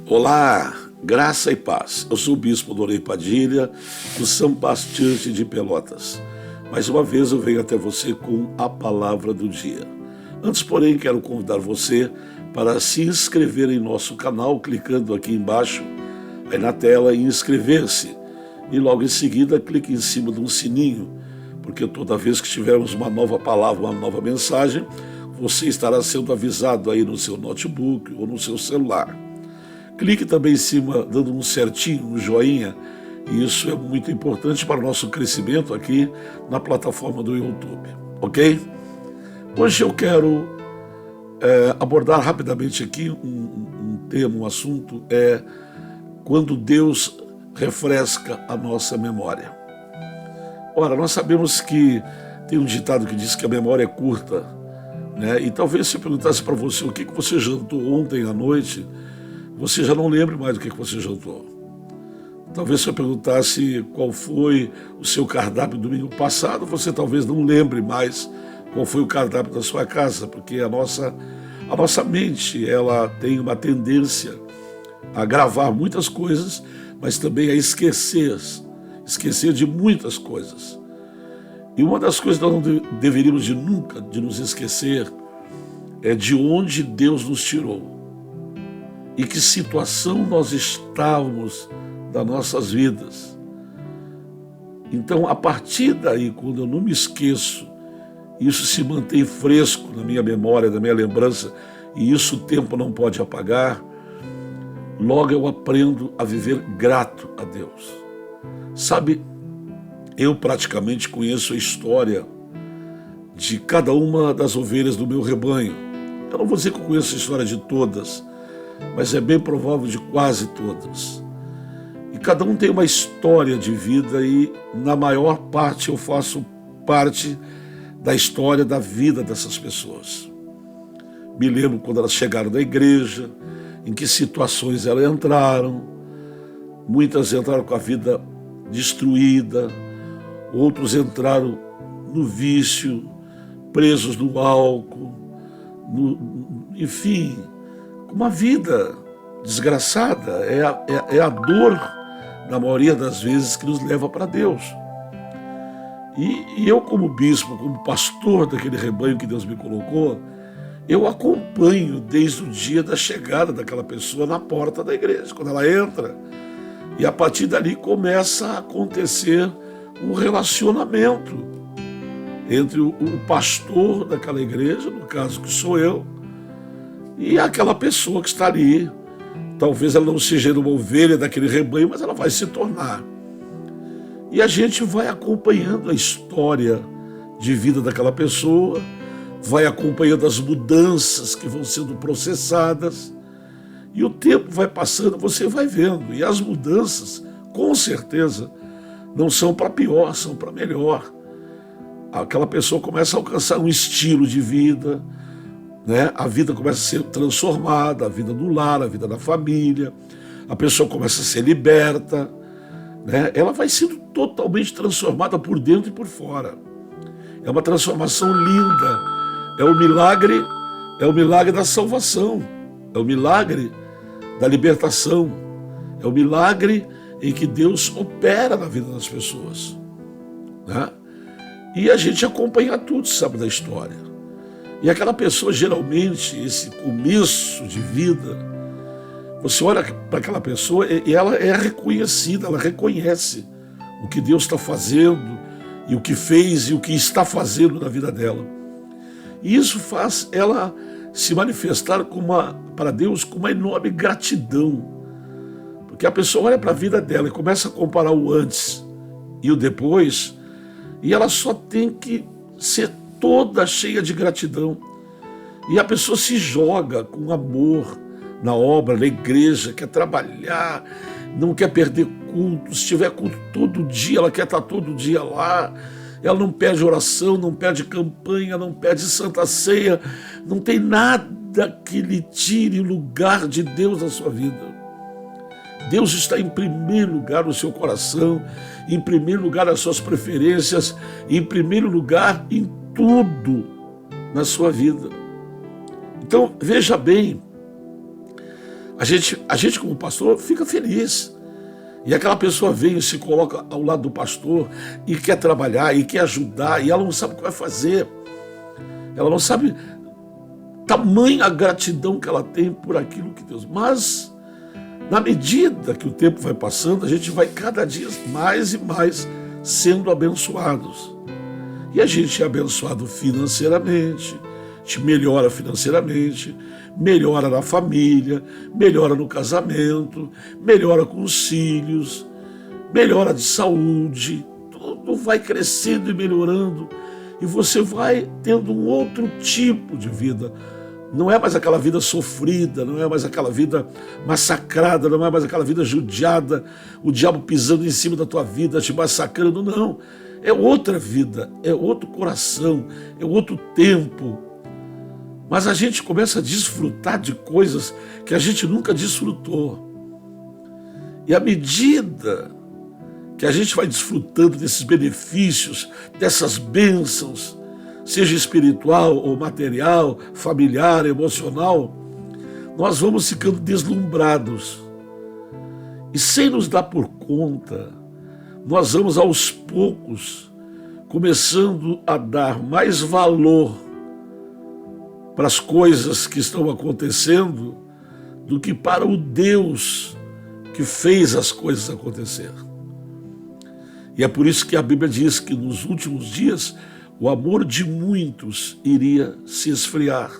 Olá, graça e paz. Eu sou o Bispo Dorei Padilha, do São Paz Church de Pelotas. Mais uma vez eu venho até você com a palavra do dia. Antes, porém, quero convidar você para se inscrever em nosso canal, clicando aqui embaixo, aí na tela, em inscrever-se. E logo em seguida, clique em cima de um sininho, porque toda vez que tivermos uma nova palavra, uma nova mensagem, você estará sendo avisado aí no seu notebook ou no seu celular. Clique também em cima, dando um certinho, um joinha, e isso é muito importante para o nosso crescimento aqui na plataforma do YouTube, ok? Hoje eu quero abordar rapidamente aqui um tema, um assunto, quando Deus refresca a nossa memória. Ora, nós sabemos que tem um ditado que diz que a memória é curta, né? E talvez se eu perguntasse para você o que você jantou ontem à noite, você já não lembra mais do que você jantou. Talvez se eu perguntasse qual foi o seu cardápio domingo passado, você talvez não lembre mais qual foi o cardápio da sua casa, porque a nossa mente, ela tem uma tendência a gravar muitas coisas, mas também a esquecer de muitas coisas. E uma das coisas que nós não deveríamos nunca de nos esquecer é de onde Deus nos tirou e que situação nós estávamos das nossas vidas. Então, a partir daí, quando eu não me esqueço, isso se mantém fresco na minha memória, na minha lembrança, e isso o tempo não pode apagar, logo eu aprendo a viver grato a Deus. Sabe, eu praticamente conheço a história de cada uma das ovelhas do meu rebanho. Eu não vou dizer que eu conheço a história de todas, mas é bem provável de quase todas. E cada um tem uma história de vida e, na maior parte, eu faço parte da história da vida dessas pessoas. Me lembro quando elas chegaram na igreja, em que situações elas entraram. Muitas entraram com a vida destruída, outros entraram no vício, presos no álcool, enfim, uma vida desgraçada. É a dor, na maioria das vezes, que nos leva para Deus. E eu, como bispo, como pastor daquele rebanho que Deus me colocou, eu acompanho desde o dia da chegada daquela pessoa na porta da igreja, quando ela entra. E a partir dali começa a acontecer um relacionamento entre o pastor daquela igreja, no caso que sou eu, e aquela pessoa que está ali. Talvez ela não seja uma ovelha daquele rebanho, mas ela vai se tornar. E a gente vai acompanhando a história de vida daquela pessoa, vai acompanhando as mudanças que vão sendo processadas, e o tempo vai passando, você vai vendo. E as mudanças, com certeza, não são para pior, são para melhor. Aquela pessoa começa a alcançar um estilo de vida, né? A vida começa a ser transformada, a vida do lar, a vida da família, a pessoa começa a ser liberta, né? Ela vai sendo totalmente transformada por dentro e por fora. É uma transformação linda, é o milagre da salvação, é o milagre da libertação, é o milagre em que Deus opera na vida das pessoas, né? E a gente acompanha tudo, sabe, da história. E aquela pessoa, geralmente, esse começo de vida, você olha para aquela pessoa e ela é reconhecida, ela reconhece o que Deus está fazendo e o que fez e o que está fazendo na vida dela. E isso faz ela se manifestar para Deus com uma enorme gratidão. Porque a pessoa olha para a vida dela e começa a comparar o antes e o depois, e ela só tem que ser toda cheia de gratidão. E a pessoa se joga com amor na obra, na igreja, quer trabalhar, não quer perder culto. Se tiver culto todo dia, ela quer estar todo dia lá. Ela não perde oração, não perde campanha, não perde santa ceia. Não tem nada que lhe tire o lugar de Deus na sua vida. Deus está em primeiro lugar no seu coração, em primeiro lugar nas suas preferências, em primeiro lugar em tudo na sua vida. Então, veja bem, A gente como pastor fica feliz. E aquela pessoa vem e se coloca ao lado do pastor e quer trabalhar e quer ajudar, e ela não sabe o que vai fazer. Ela não sabe tamanha gratidão que ela tem por aquilo que Deus... Mas, na medida que o tempo vai passando, a gente vai cada dia mais e mais sendo abençoados. E a gente é abençoado financeiramente, a gente melhora financeiramente, melhora na família, melhora no casamento, melhora com os filhos, melhora de saúde, tudo vai crescendo e melhorando, e você vai tendo um outro tipo de vida. Não é mais aquela vida sofrida, não é mais aquela vida massacrada, não é mais aquela vida judiada, o diabo pisando em cima da tua vida, te massacrando, não. É outra vida, é outro coração, é outro tempo. Mas a gente começa a desfrutar de coisas que a gente nunca desfrutou. E à medida que a gente vai desfrutando desses benefícios, dessas bênçãos, seja espiritual ou material, familiar, emocional, nós vamos ficando deslumbrados. E sem nos dar por conta, nós vamos aos poucos começando a dar mais valor para as coisas que estão acontecendo do que para o Deus que fez as coisas acontecer. E é por isso que a Bíblia diz que nos últimos dias o amor de muitos iria se esfriar.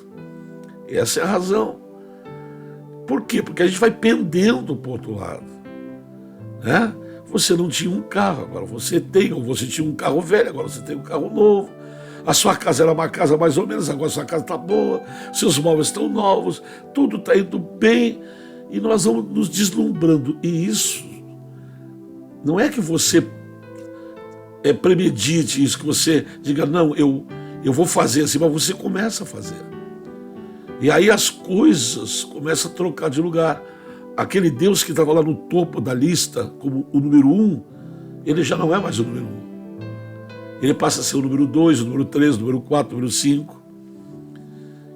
Essa é a razão. Por quê? Porque a gente vai pendendo para o outro lado, né? Você não tinha um carro, agora você tem, ou você tinha um carro velho, agora você tem um carro novo. A sua casa era uma casa mais ou menos, agora a sua casa está boa, seus móveis estão novos, tudo está indo bem, e nós vamos nos deslumbrando. E isso não é que você premedite isso, que você diga, não, eu vou fazer assim, mas você começa a fazer. E aí as coisas começam a trocar de lugar. Aquele Deus que estava lá no topo da lista, como o número 1, ele já não é mais o número 1. Ele passa a ser o número 2, o número 3, o número 4, o número 5.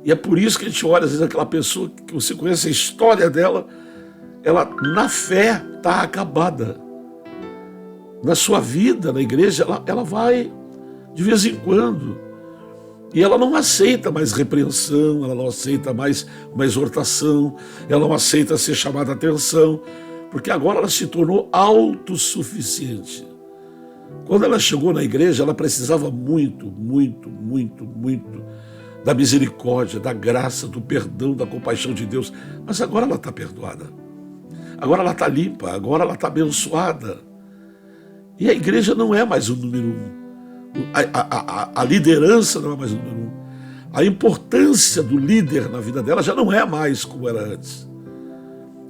E é por isso que a gente olha, às vezes, aquela pessoa que você conhece a história dela, ela, na fé, está acabada. Na sua vida, na igreja, ela vai de vez em quando. E ela não aceita mais repreensão, ela não aceita mais uma exortação, ela não aceita ser chamada a atenção, porque agora ela se tornou autossuficiente. Quando ela chegou na igreja, ela precisava muito, muito, muito, muito da misericórdia, da graça, do perdão, da compaixão de Deus. Mas agora ela está perdoada. Agora ela está limpa, agora ela está abençoada. E a igreja não é mais o número 1. A liderança não é mais o número 1. A importância do líder na vida dela já não é mais como era antes.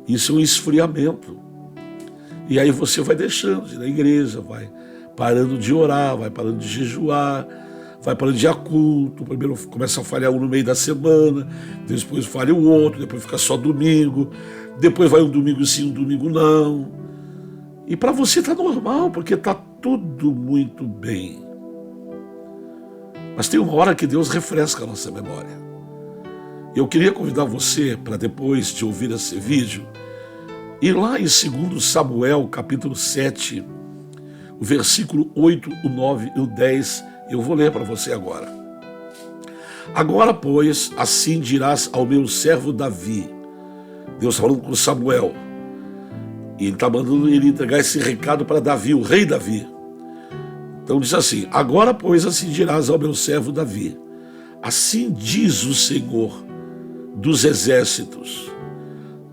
Isso é um esfriamento. E aí você vai deixando de ir na igreja, vai parando de orar, vai parando de jejuar, vai parando de ir a culto. Primeiro começa a falhar um no meio da semana, depois falha o outro, depois fica só domingo, depois vai um domingo sim, um domingo não. E para você está normal, porque está tudo muito bem. Mas tem uma hora que Deus refresca a nossa memória. Eu queria convidar você para, depois de ouvir esse vídeo, ir lá em 2 Samuel, capítulo 7, o versículo 8, o 9 e o 10, eu vou ler para você agora. Agora, pois, assim dirás ao meu servo Davi. Deus falando com Samuel. E ele está mandando ele entregar esse recado para Davi, o rei Davi. Então diz assim, agora, pois, assim dirás ao meu servo Davi. Assim diz o Senhor dos exércitos.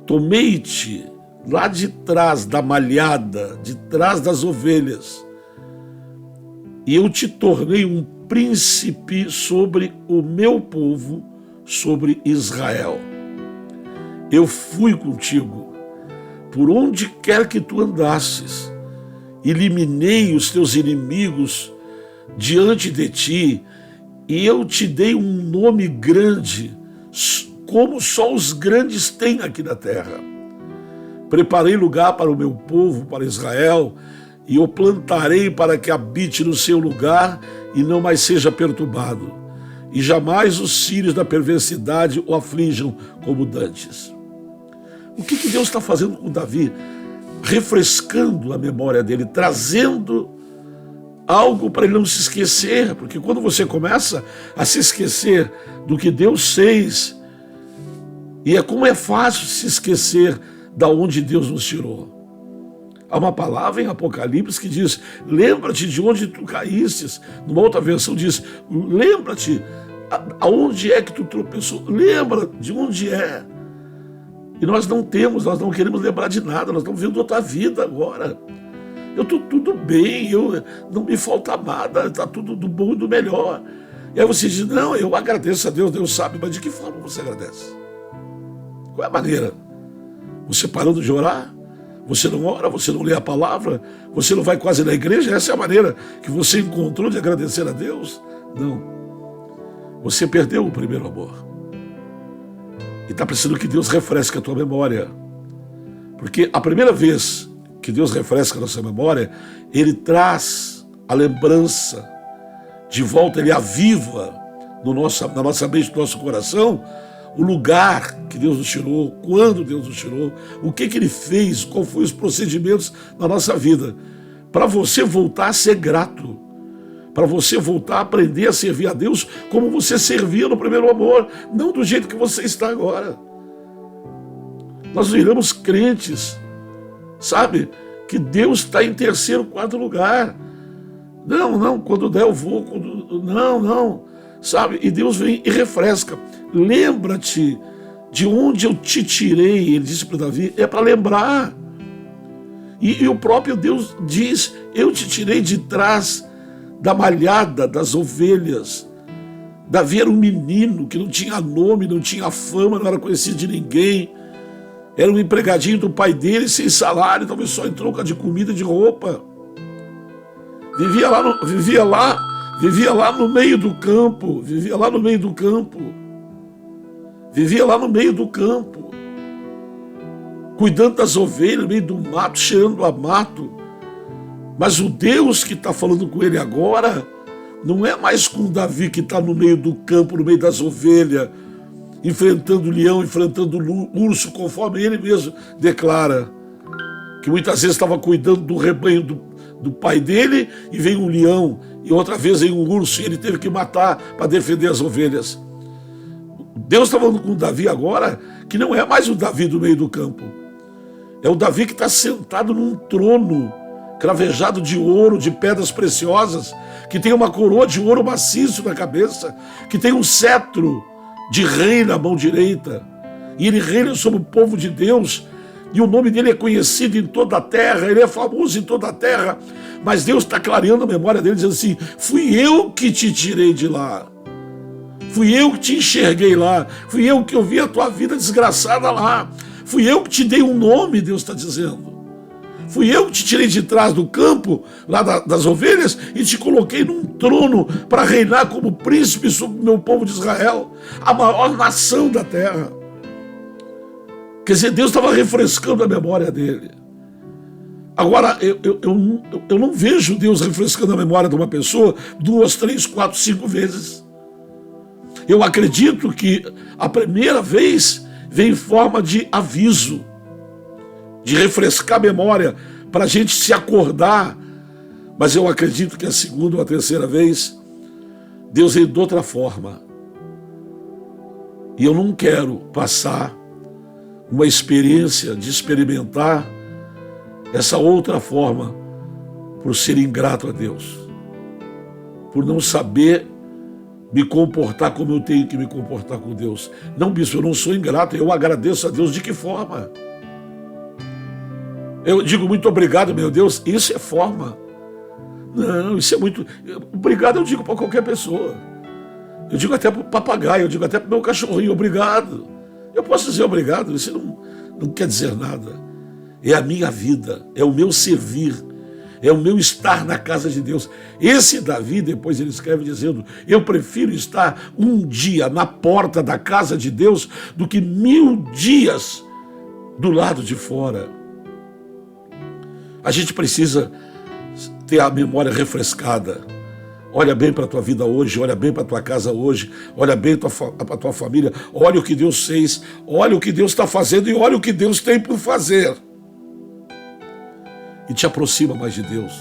Tomei-te lá de trás da malhada, de trás das ovelhas, e eu te tornei um príncipe sobre o meu povo, sobre Israel. Eu fui contigo, por onde quer que tu andasses, eliminei os teus inimigos diante de ti, e eu te dei um nome grande, como só os grandes têm aqui na terra. Preparei lugar para o meu povo, para Israel, e o plantarei para que habite no seu lugar e não mais seja perturbado. E jamais os filhos da perversidade o aflijam como dantes. O que Deus está fazendo com Davi? Refrescando a memória dele, trazendo algo para ele não se esquecer, porque quando você começa a se esquecer do que Deus fez, e como é fácil se esquecer da onde Deus nos tirou. Há uma palavra em Apocalipse que diz: lembra-te de onde tu caístes. Numa outra versão diz: lembra-te aonde é que tu tropeçou. Lembra de onde é. E nós não queremos lembrar de nada, nós estamos vivendo outra vida agora. Eu estou tudo bem, não me falta nada, está tudo do bom e do melhor. E aí você diz: não, eu agradeço a Deus, Deus sabe, mas de que forma você agradece? Qual é a maneira? Você parando de orar? Você não ora, você não lê a palavra, você não vai quase na igreja? Essa é a maneira que você encontrou de agradecer a Deus? Não. Você perdeu o primeiro amor. E está precisando que Deus refresque a tua memória. Porque a primeira vez que Deus refresca a nossa memória, Ele traz a lembrança de volta, Ele aviva na nossa mente, no nosso coração, o lugar que Deus nos tirou, quando Deus nos tirou, o que Ele fez, qual foram os procedimentos na nossa vida, para você voltar a ser grato, para você voltar a aprender a servir a Deus como você servia no primeiro amor, não do jeito que você está agora. Nós viramos crentes, sabe, que Deus está em terceiro, quarto lugar. Não, quando der eu vou, não, sabe, e Deus vem e refresca. Lembra-te de onde eu te tirei, ele disse para Davi, é para lembrar. E o próprio Deus diz: eu te tirei de trás da malhada das ovelhas. Davi era um menino que não tinha nome, não tinha fama, não era conhecido de ninguém. Era um empregadinho do pai dele, sem salário, talvez só em troca de comida e de roupa. Vivia lá no meio do campo, cuidando das ovelhas, no meio do mato, cheirando a mato. Mas o Deus que está falando com ele agora não é mais com Davi que está no meio do campo, no meio das ovelhas, enfrentando o leão, enfrentando o urso, conforme ele mesmo declara, que muitas vezes estava cuidando do rebanho do pai dele e veio um leão, e outra vez veio um urso e ele teve que matar para defender as ovelhas. Deus está falando com o Davi agora, que não é mais o Davi do meio do campo, é o Davi que está sentado num trono cravejado de ouro, de pedras preciosas, que tem uma coroa de ouro maciço na cabeça, que tem um cetro de rei na mão direita, e ele reina sobre o povo de Deus, e o nome dele é conhecido em toda a terra, ele é famoso em toda a terra, mas Deus está clareando a memória dele, dizendo assim: fui eu que te tirei de lá, fui eu que te enxerguei lá, fui eu que ouvi a tua vida desgraçada lá, fui eu que te dei um nome, Deus está dizendo. Fui eu que te tirei de trás do campo, lá das ovelhas, e te coloquei num trono para reinar como príncipe sobre o meu povo de Israel, a maior nação da terra. Quer dizer, Deus estava refrescando a memória dele. Agora, eu não vejo Deus refrescando a memória de uma pessoa 2, 3, 4, 5 vezes. Eu acredito que a primeira vez vem em forma de aviso, de refrescar a memória, para a gente se acordar. Mas eu acredito que a segunda ou a terceira vez, Deus veio de outra forma. E eu não quero passar uma experiência de experimentar essa outra forma por ser ingrato a Deus, por não saber me comportar como eu tenho que me comportar com Deus. Não, bispo, eu não sou ingrato, eu agradeço a Deus. De que forma? Eu digo muito obrigado, meu Deus, isso é forma. Não, isso é muito... Obrigado eu digo para qualquer pessoa. Eu digo até para o papagaio, eu digo até para o meu cachorrinho, obrigado. Eu posso dizer obrigado, isso não quer dizer nada. É a minha vida, é o meu servir, é o meu estar na casa de Deus. Esse Davi, depois ele escreve dizendo: eu prefiro estar um dia na porta da casa de Deus do que 1000 dias do lado de fora. A gente precisa ter a memória refrescada. Olha bem para a tua vida hoje, olha bem para a tua casa hoje, olha bem para a tua família, olha o que Deus fez, olha o que Deus está fazendo e olha o que Deus tem por fazer. E te aproxima mais de Deus.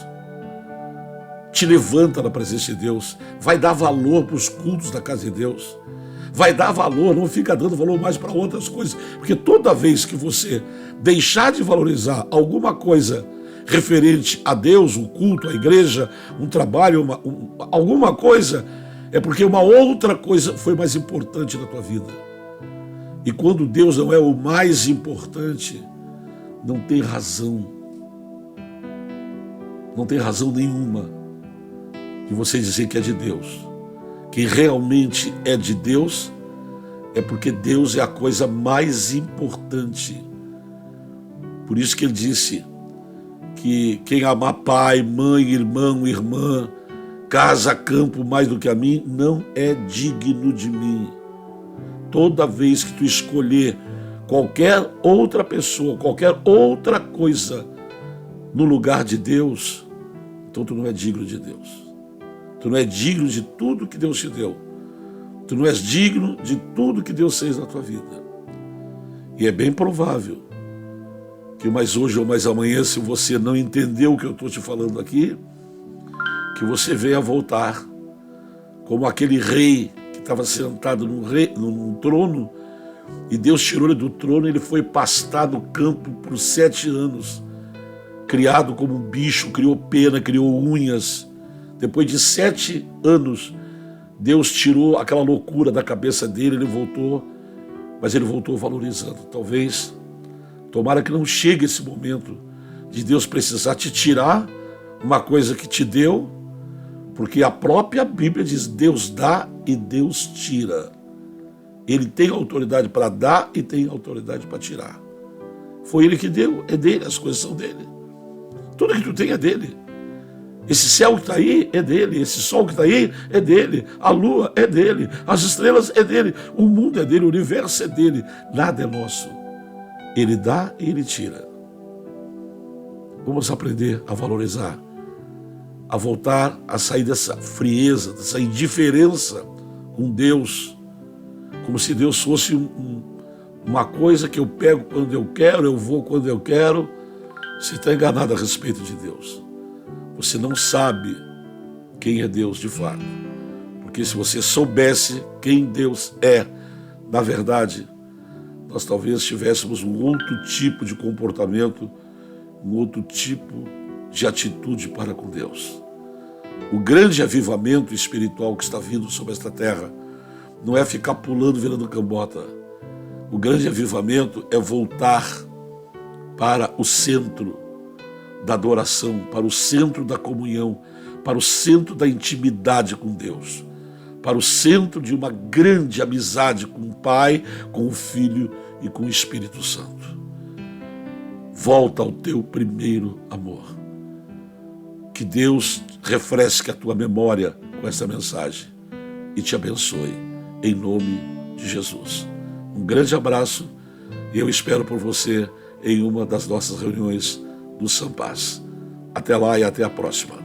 Te levanta na presença de Deus. Vai dar valor para os cultos da casa de Deus. Vai dar valor, não fica dando valor mais para outras coisas. Porque toda vez que você deixar de valorizar alguma coisa referente a Deus, um culto, a igreja, um trabalho, alguma coisa, é porque uma outra coisa foi mais importante na tua vida. E quando Deus não é o mais importante, não tem razão. Não tem razão nenhuma de você dizer que é de Deus. Quem realmente é de Deus é porque Deus é a coisa mais importante. Por isso que ele disse que quem amar pai, mãe, irmão, irmã, casa, campo mais do que a mim, não é digno de mim. Toda vez que tu escolher qualquer outra pessoa, qualquer outra coisa no lugar de Deus, então tu não é digno de Deus. Tu não é digno de tudo que Deus te deu. Tu não és digno de tudo que Deus fez na tua vida. E é bem provável que mais hoje ou mais amanhã, se você não entendeu o que eu estou te falando aqui, que você venha voltar como aquele rei que estava sentado num trono, e Deus tirou ele do trono e ele foi pastar no campo por 7 anos, criado como um bicho, criou pena, criou unhas. Depois de 7 anos, Deus tirou aquela loucura da cabeça dele, ele voltou, mas ele voltou valorizando. Tomara que não chegue esse momento de Deus precisar te tirar uma coisa que te deu, porque a própria Bíblia diz, Deus dá e Deus tira. Ele tem autoridade para dar e tem autoridade para tirar. Foi ele que deu, é dele, as coisas são dele. Tudo que tu tem é dele. Esse céu que está aí é dele, esse sol que está aí é dele, a lua é dele, as estrelas é dele, o mundo é dele, o universo é dele, nada é nosso. Ele dá e ele tira. Vamos aprender a valorizar, a voltar a sair dessa frieza, dessa indiferença com Deus, como se Deus fosse uma coisa que eu pego quando eu quero, eu vou quando eu quero. Você está enganado a respeito de Deus. Você não sabe quem é Deus de fato. Porque se você soubesse quem Deus é, na verdade, nós talvez tivéssemos um outro tipo de comportamento, um outro tipo de atitude para com Deus. O grande avivamento espiritual que está vindo sobre esta terra não é ficar pulando, virando cambota. O grande avivamento é voltar para o centro da adoração, para o centro da comunhão, para o centro da intimidade com Deus, para o centro de uma grande amizade com o Pai, com o Filho e com o Espírito Santo. Volta ao teu primeiro amor. Que Deus refresque a tua memória com essa mensagem e te abençoe, em nome de Jesus. Um grande abraço e eu espero por você em uma das nossas reuniões do Sampaz. Até lá e até a próxima.